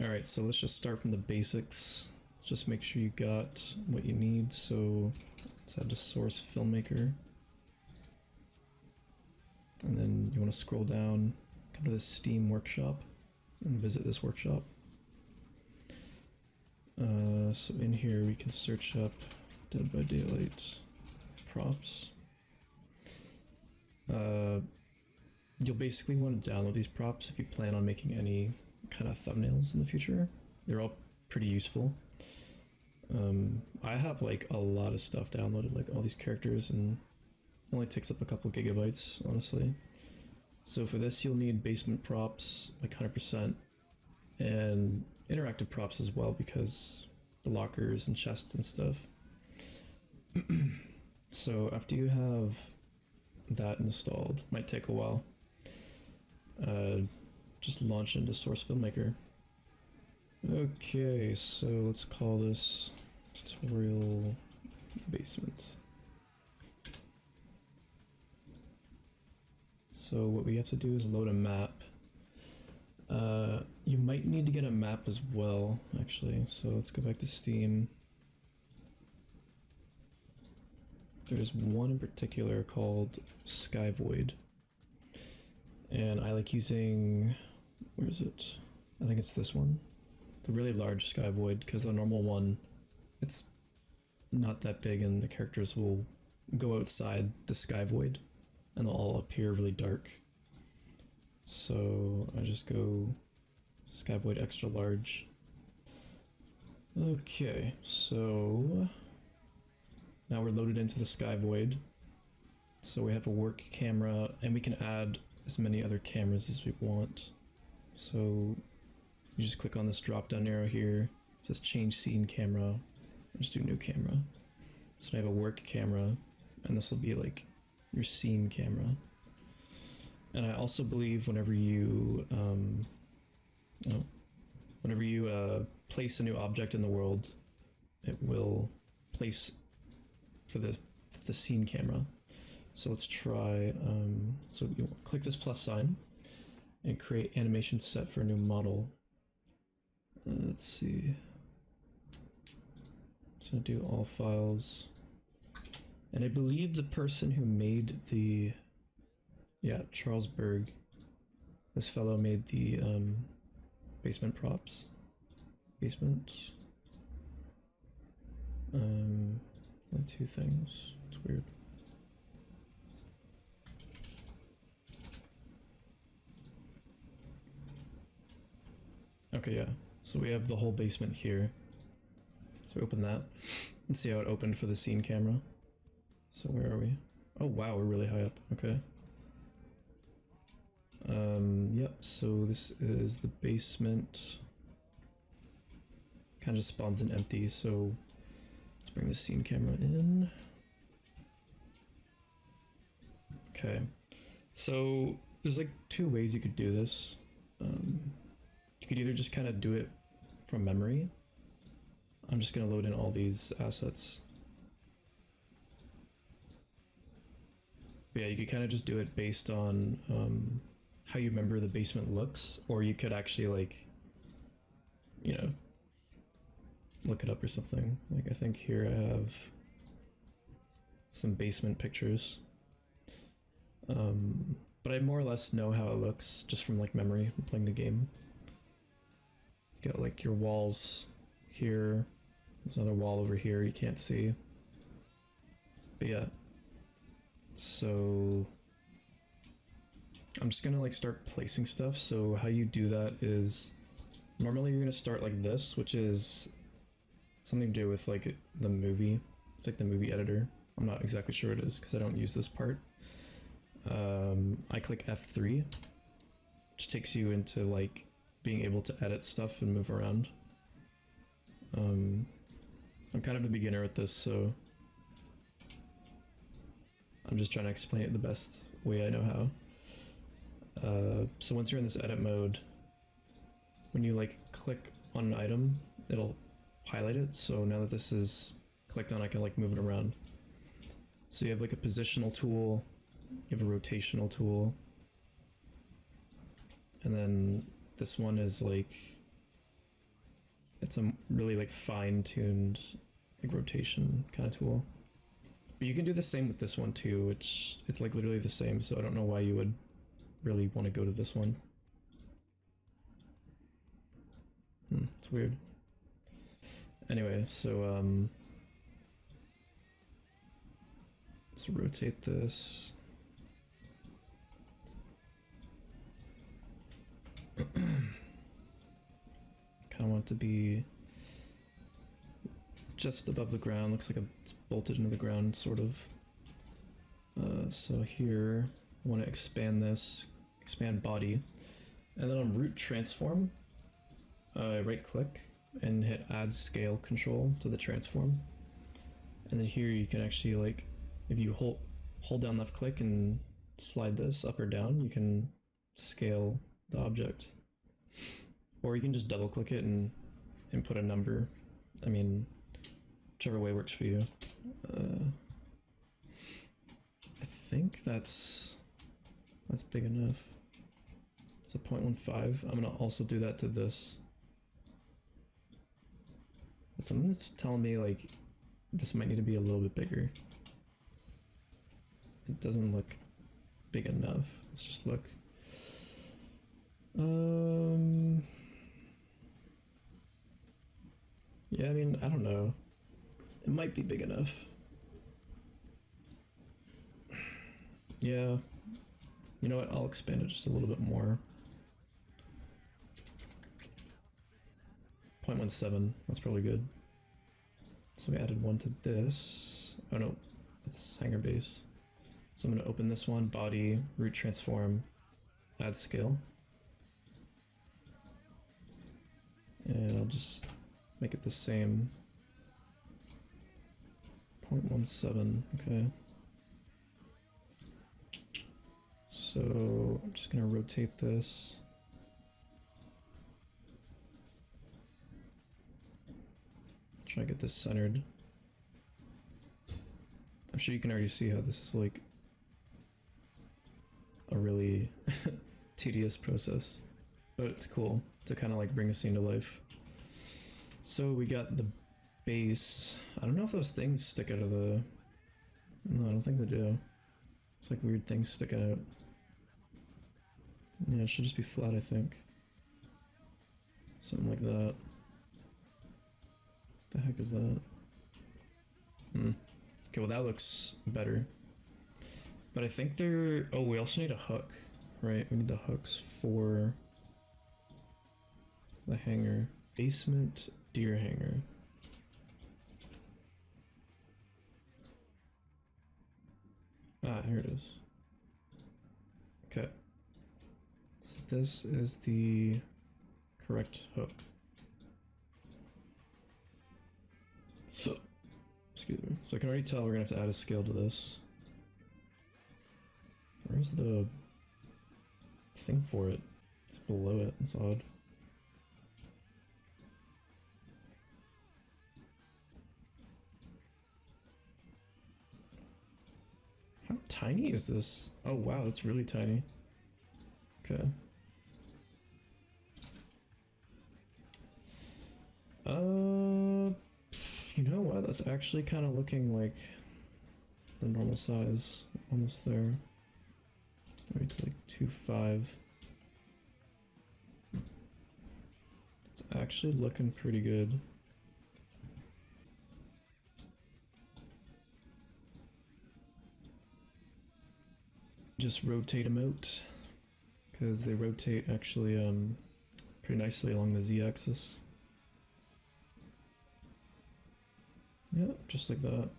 Alright, so let's just start from the basics. Just make sure you got what you need. So let's add the source filmmaker. And then you want to scroll down, come to this Steam workshop, and visit this workshop. So in here we can search up Dead by Daylight props. You'll basically want to download these props if you plan on making any kind of thumbnails in the future. They're all pretty useful. I have like a lot of stuff downloaded, like all these characters, and it only takes up a couple gigabytes, honestly. So for this you'll need basement props, like 100%, and interactive props as well, because the lockers and chests and stuff. So after you have that installed, might take a while, just launch into Source Filmmaker. Okay, so let's call this tutorial basement. So what we have to do is load a map. You might need to get a map as well, actually. So let's go back to Steam. There's one in particular called Sky Void. And I like using, where is it? I think it's this one. The really large Sky Void, because the normal one, it's not that big and the characters will go outside the Sky Void and they'll all appear really dark. So I just go Sky Void extra large. Okay, so now we're loaded into the Sky Void. So we have a work camera, and we can add as many other cameras as we want. So you just click on this drop down arrow here. It says change scene camera. I'll just do new camera. So I have a work camera, and this will be like your scene camera. And I also believe whenever you place a new object in the world, it will place for the scene camera. So let's try, so you click this plus sign and create animation set for a new model. Let's see. Just gonna do all files. And I believe the person who made the, yeah, Charles Berg, this fellow made the basement props. Basement. Only two things. It's weird. Okay, yeah. So we have the whole basement here. So we open that and see how it opened for the scene camera. So where are we? Oh wow, we're really high up. Okay. Yep, so this is the basement. Kind of just spawns in empty, so let's bring the scene camera in. Okay. So there's like two ways you could do this. You could either just kind of do it from memory. I'm just going to load in all these assets. But yeah, you could kind of just do it based on how you remember the basement looks, or you could actually, like, you know, look it up or something. Like, I think here I have some basement pictures. But I more or less know how it looks just from like memory from playing the game. You got like your walls here. There's another wall over here you can't see. But yeah. So I'm just gonna like start placing stuff. So how you do that is normally you're gonna start like this, which is something to do with like the movie. It's like the movie editor. I'm not exactly sure what it is because I don't use this part. I click F3, which takes you into like being able to edit stuff and move around. I'm kind of a beginner at this, so I'm just trying to explain it the best way I know how. So once you're in this edit mode, when you like click on an item, it'll highlight it. So now that this is clicked on, I can like move it around. So you have like a positional tool, you have a rotational tool, and then this one is like it's a really like fine-tuned like rotation kind of tool. But you can do the same with this one too, which it's like literally the same, so I don't know why you would really want to go to this one. It's weird. Anyway, so let's rotate this. Kind of want it to be just above the ground. Looks like it's bolted into the ground, sort of. So here, I want to expand this, expand body, and then on root transform, right click and hit add scale control to the transform. And then here you can actually, like, if you hold down left click and slide this up or down, you can scale the object. Or you can just double click it and input a number. I mean, whichever way works for you. I think that's big enough. It's a 0.15. I'm gonna also do that to this. But something's telling me like this might need to be a little bit bigger. It doesn't look big enough. Let's just look. Yeah, I mean, I don't know. It might be big enough. Yeah. You know what? I'll expand it just a little bit more. 0.17. That's probably good. So we added one to this. Oh no, it's hanger base. So I'm going to open this one, body, root transform, add scale. And I'll just make it the same. 0.17, okay. So I'm just gonna rotate this. Try to get this centered. I'm sure you can already see how this is like a really tedious process, but it's cool to kind of like bring a scene to life. So we got the base. I don't know if those things stick out of the... No, I don't think they do. It's like weird things sticking out. Yeah, it should just be flat, I think. Something like that. The heck is that? Okay, well that looks better. But I think they're... Oh, we also need a hook, right? We need the hooks for the hanger. Basement deer hanger. Ah, here it is. Okay. So this is the correct hook. So, excuse me. So I can already tell we're gonna have to add a scale to this. Where's the thing for it? It's below it. It's odd. How tiny is this? Oh wow, that's really tiny. Okay. You know what? That's actually kind of looking like the normal size. Almost there. Maybe it's like 2.5. It's actually looking pretty good. Just rotate them out, because they rotate actually pretty nicely along the z-axis. Yeah, just like that.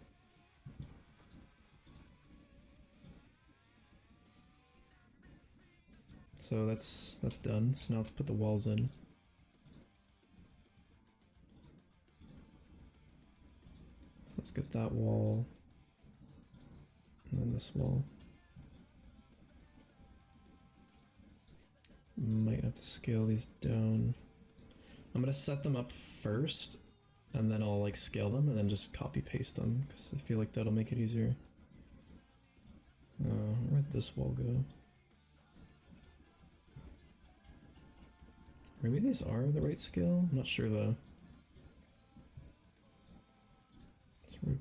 So that's done. So now let's put the walls in. So let's get that wall, and then this wall. Might have to scale these down. I'm gonna set them up first, and then I'll like scale them and then just copy paste them, because I feel like that'll make it easier. Where'd this wall go? Maybe these are the right scale? I'm not sure though.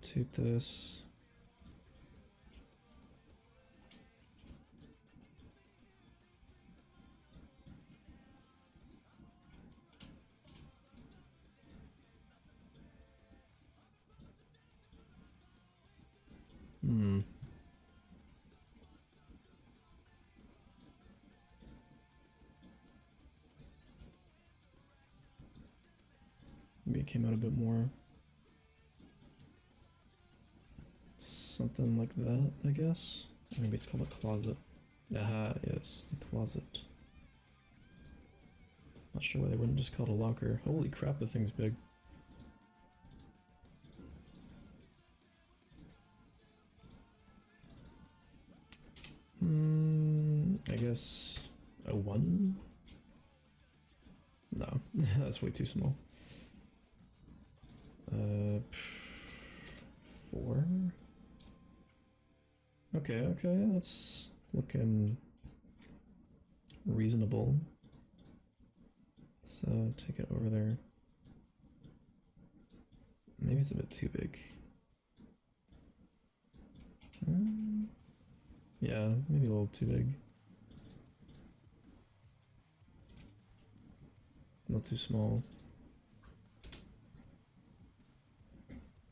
rotate this. Maybe it came out a bit more. Something like that, I guess. Maybe it's called a closet. Aha, yes, the closet. Not sure why they wouldn't just call it a locker. Holy crap, the thing's big. I guess a 1? No, that's way too small. 4? Okay, that's looking reasonable. Let's take it over there. Maybe it's a bit too big. Yeah, maybe a little too big. A little too small.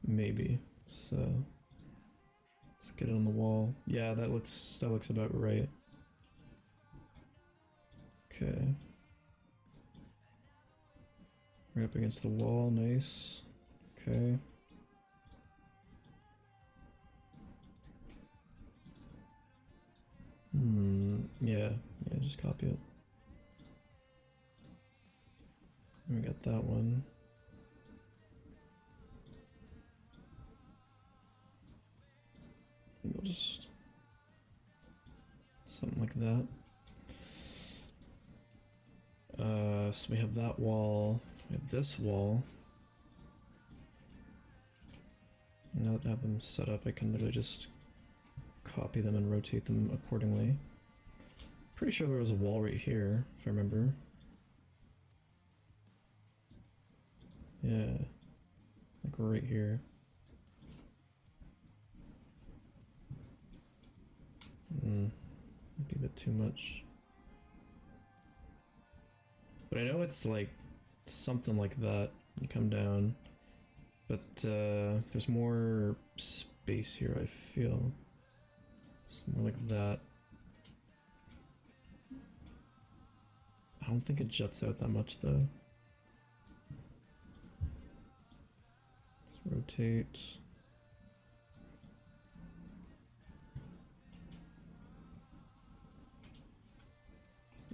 Maybe. Let's get it on the wall. Yeah, that looks about right. Okay. Right up against the wall, nice. Okay. Yeah, just copy it. We got that one. Maybe we'll just something like that. So we have that wall, we have this wall. Now that I have them set up, I can literally just copy them and rotate them accordingly. Pretty sure there was a wall right here, if I remember. Yeah, like right here. Might be a bit too much. But I know it's like something like that. You come down. But there's more space here, I feel. It's more like that. I don't think it juts out that much though. Let's rotate.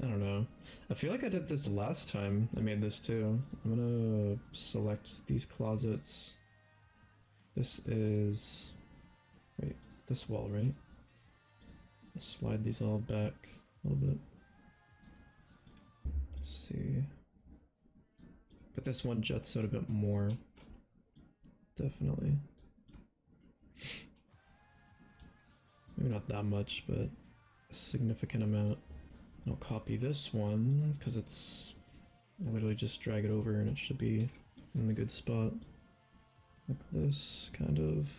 I don't know. I feel like I did this last time I made this too. I'm gonna select these closets. This is... wait, this wall, right? Let's slide these all back a little bit. Let's see. But this one juts out a bit more. Definitely. Maybe not that much, but a significant amount. I'll copy this one, because it's... I literally just drag it over and it should be in the good spot. Like this, kind of.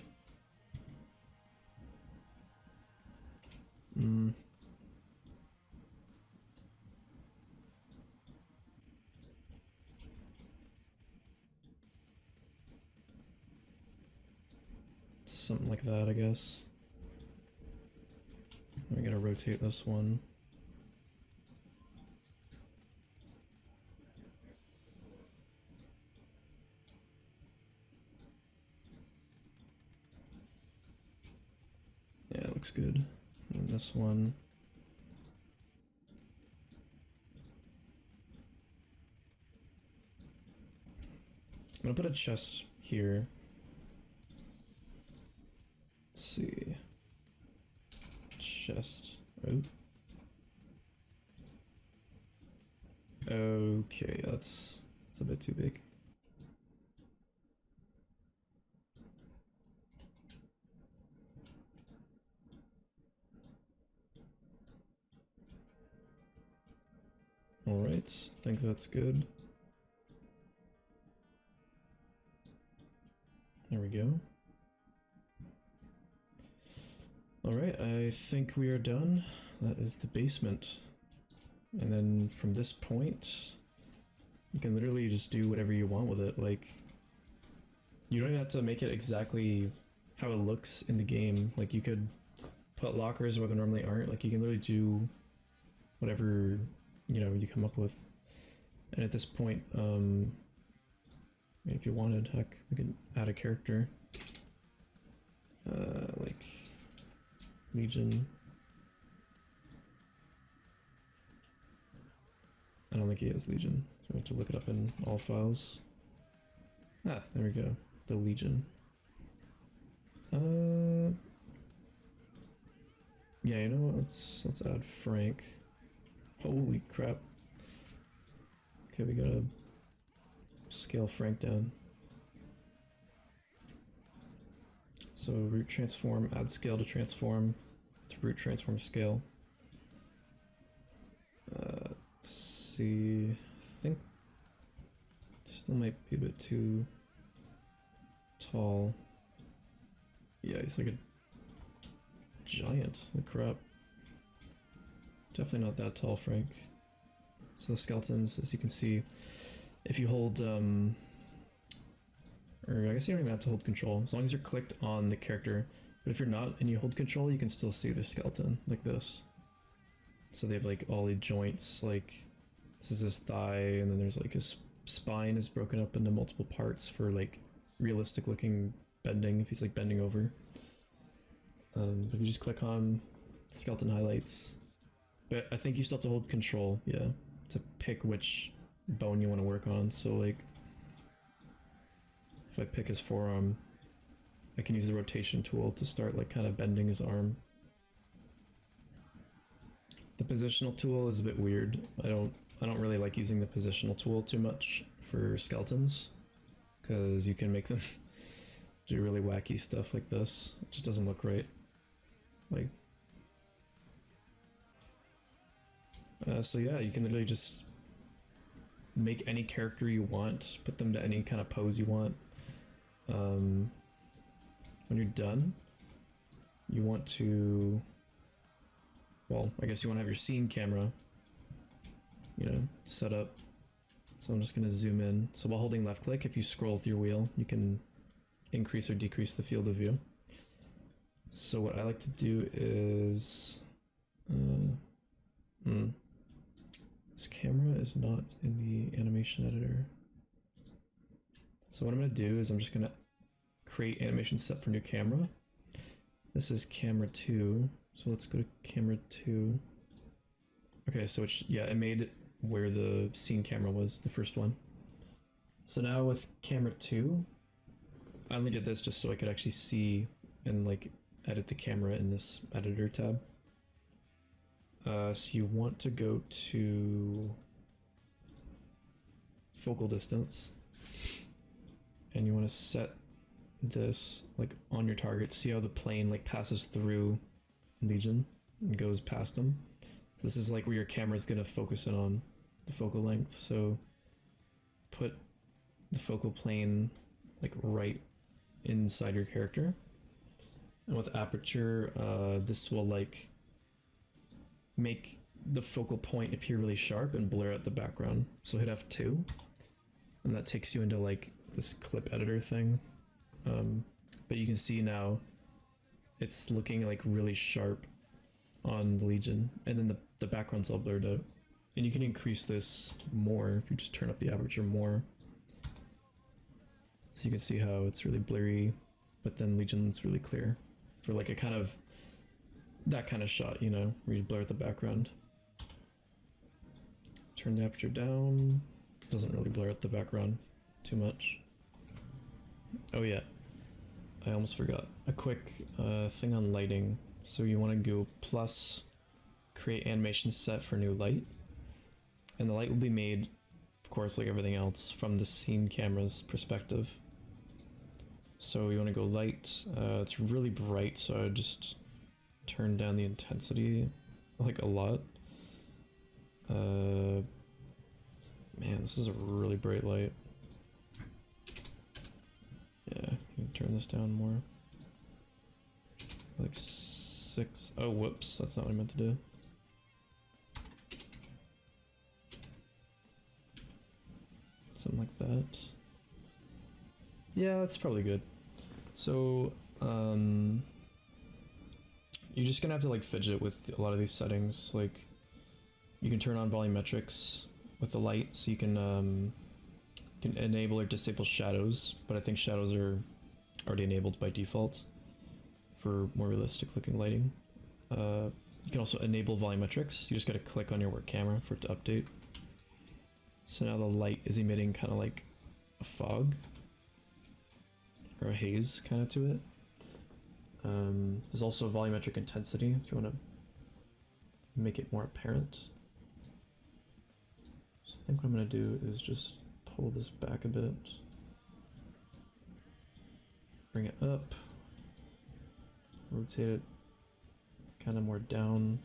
Something like that, I guess. We gotta rotate this one. Yeah, it looks good. And this one. I'm gonna put a chest here. Let's see. Chest. Oh. Okay, that's a bit too big. Alright, I think that's good. There we go. Alright, I think we are done. That is the basement. And then from this point, you can literally just do whatever you want with it. Like, you don't even have to make it exactly how it looks in the game. Like, you could put lockers where there normally aren't. Like, you can literally do whatever, you know, you come up with. And at this point, I mean, if you wanted, heck, we could add a character. Like Legion. I don't think he has Legion, so we have to look it up in all files. Ah, there we go. The Legion. Yeah, you know what? Let's add Frank. Holy crap. Okay, we gotta scale Frank down. So root transform, add scale to transform to root transform scale. Let's see. I think still might be a bit too tall. Yeah, he's like a giant. Holy crap. Definitely not that tall, Frank. So skeletons, as you can see, if you hold, or I guess you don't even have to hold control, as long as you're clicked on the character. But if you're not and you hold control, you can still see the skeleton, like this. So they have like all the joints, like this is his thigh, and then there's like his spine is broken up into multiple parts for like realistic looking bending, if he's like bending over. But if you just click on skeleton highlights, but I think you still have to hold control, yeah, to pick which bone you want to work on. So like, if I pick his forearm, I can use the rotation tool to start like kind of bending his arm. The positional tool is a bit weird. I don't really like using the positional tool too much for skeletons, because you can make them do really wacky stuff like this. It just doesn't look right. Like, so yeah, you can literally just make any character you want, put them to any kind of pose you want. When you're done, you want to, well, I guess you want to have your scene camera, you know, set up. So I'm just going to zoom in. So while holding left click, if you scroll with your wheel, you can increase or decrease the field of view. So what I like to do is, this camera is not in the animation editor. So what I'm going to do is I'm just going to create animation set for new camera. This is camera 2. So let's go to camera 2. Okay, so it's, yeah, it made it where the scene camera was, the first one. So now with camera 2, I only did this just so I could actually see and like edit the camera in this editor tab. So you want to go to focal distance, and you want to set this like on your target. See how the plane like passes through Legion and goes past him. So this is like where your camera is going to focus in on the focal length. So put the focal plane like right inside your character. And with aperture, this will like make the focal point appear really sharp and blur out the background. So hit F2, and that takes you into like this clip editor thing. But you can see now it's looking like really sharp on the Legion, and then the background's all blurred out. And you can increase this more if you just turn up the aperture more. So you can see how it's really blurry, but then Legion's really clear for like a kind of that kind of shot, you know, where you blur out the background. Turn the aperture down. Doesn't really blur out the background too much. Oh yeah, I almost forgot. A quick thing on lighting. So you want to go plus create animation set for new light. And the light will be made, of course, like everything else, from the scene camera's perspective. So you want to go light. It's really bright, so I just turn down the intensity like a lot. Man, this is a really bright light. Yeah, you can turn this down more. Like 6. 6. Oh, whoops, that's not what I meant to do. Something like that. Yeah, that's probably good. So, you're just gonna have to like fidget with a lot of these settings. Like, you can turn on volumetrics with the light, so you can enable or disable shadows, but I think shadows are already enabled by default for more realistic looking lighting. You can also enable volumetrics. You just gotta click on your work camera for it to update. So now the light is emitting kind of like a fog or a haze kind of to it. There's also volumetric intensity if you want to make it more apparent. So I think what I'm going to do is just pull this back a bit, bring it up, rotate it kind of more down.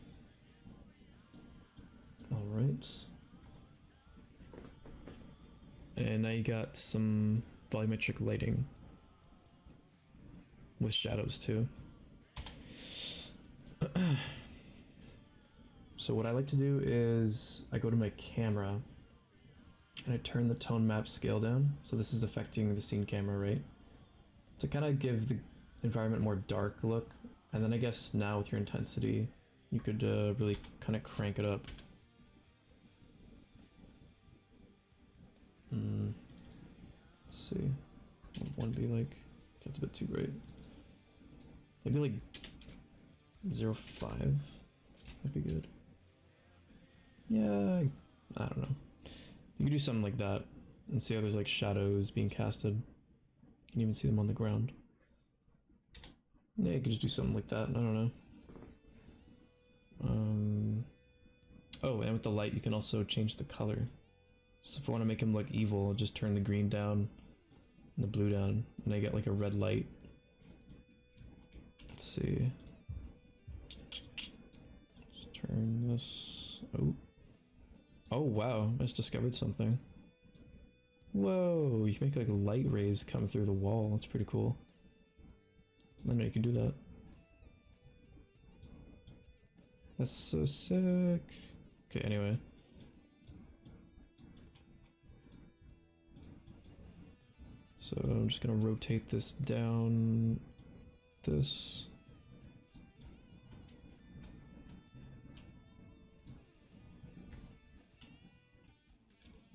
All right. And now you got some volumetric lighting with shadows too. So what I like to do is I go to my camera and I turn the tone map scale down. So this is affecting the scene camera, right? To kind of give the environment more dark look. And then I guess now with your intensity, you could really kind of crank it up. Let's see. What would one be like? That's a bit too bright. Maybe like 0.5 might be good. Yeah, I don't know. You could do something like that and see how there's like shadows being casted. You can even see them on the ground. Yeah, you could just do something like that. I don't know. Oh, and with the light, you can also change the color. So if I want to make him look evil, I'll just turn the green down and the blue down, and I get like a red light. Let's see. Just turn this. Oh. Oh wow, I just discovered something. Whoa, you can make like light rays come through the wall. That's pretty cool. I didn't know you can do that. That's so sick. Okay, anyway. So I'm just gonna rotate this down. This.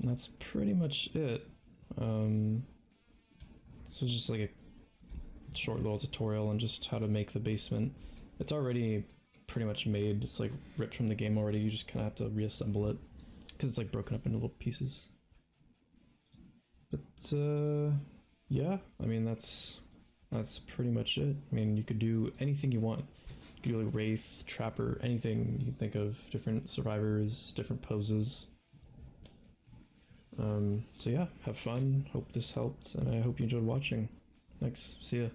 And that's pretty much it. So it's just like a short little tutorial on just how to make the basement. It's already pretty much made. It's like ripped from the game already. You just kind of have to reassemble it because it's like broken up into little pieces. But yeah, I mean that's pretty much it. I mean, you could do anything you want. You could do like Wraith, Trapper, anything you can think of. Different survivors, different poses. So yeah, have fun. Hope this helped, and I hope you enjoyed watching. Thanks. See ya.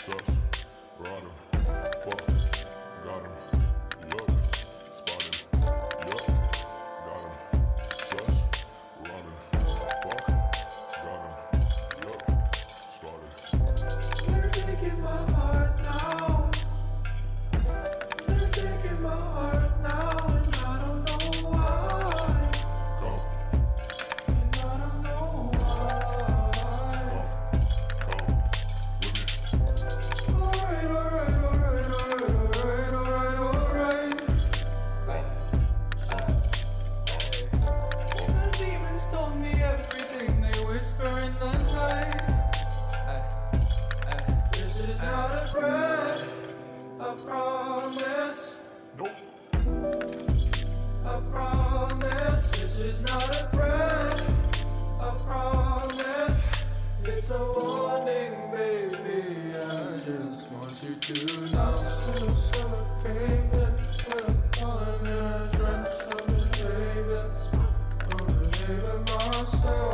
sus, run him, fuck, got him, yup, spot him, yup, got him, sus, run him, fuck, got him, yup, spot him. They're taking my heart now. They're taking my heart now, and I don't know why. Come, And I don't know why. come with me. Alright, alright, alright, alright, alright, alright, alright. The demons told me everything, they whisper in the night. This is not a threat, I promise. Nope. I promise. This is not a threat, I promise. It's a warning, baby. I just want you to know. When the summer came in, when I'm falling in a drench, I'm behaving myself.